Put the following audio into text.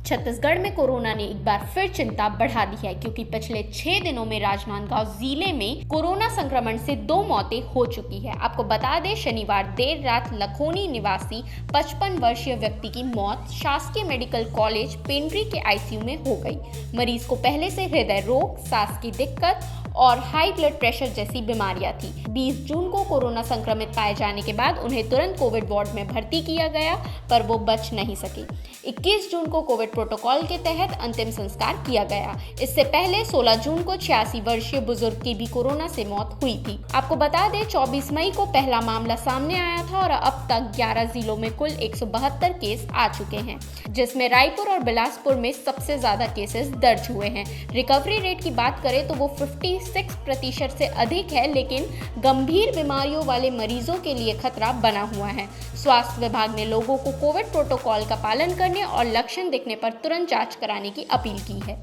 छत्तीसगढ़ में कोरोना ने एक बार फिर चिंता बढ़ा दी है, क्योंकि पिछले 6 दिनों में राजनांदगांव जिले में कोरोना संक्रमण से 2 मौतें हो चुकी है। आपको बता दें, शनिवार देर रात लखोनी निवासी 55 वर्षीय व्यक्ति की मौत शासकीय मेडिकल कॉलेज पेंड्री के आईसीयू में हो गई। मरीज को पहले से हृदय रोग, सांस की दिक्कत और हाई ब्लड प्रेशर जैसी बीमारियां थी। 20 जून को कोरोना संक्रमित पाए जाने के बाद उन्हें तुरंत कोविड वार्ड में भर्ती किया गया, पर वो बच नहीं सके। 21 जून को कोविड प्रोटोकॉल के तहत अंतिम संस्कार किया गया। इससे पहले 16 जून को 86 वर्षीय बुजुर्ग की भी कोरोना से मौत हुई थी। आपको बता दें, 24 मई को पहला मामला सामने आया था और अब तक 11 जिलों में कुल 172 केस आ चुके हैं, जिसमें रायपुर और बिलासपुर में सबसे ज्यादा केसेस दर्ज हुए हैं। रिकवरी रेट की बात करें तो वो 56% से अधिक है, लेकिन गंभीर बीमारियों वाले मरीजों के लिए खतरा बना हुआ है। स्वास्थ्य विभाग ने लोगों को कोविड प्रोटोकॉल का पालन करने और लक्षण दिखने पर तुरंत जांच कराने की अपील की है।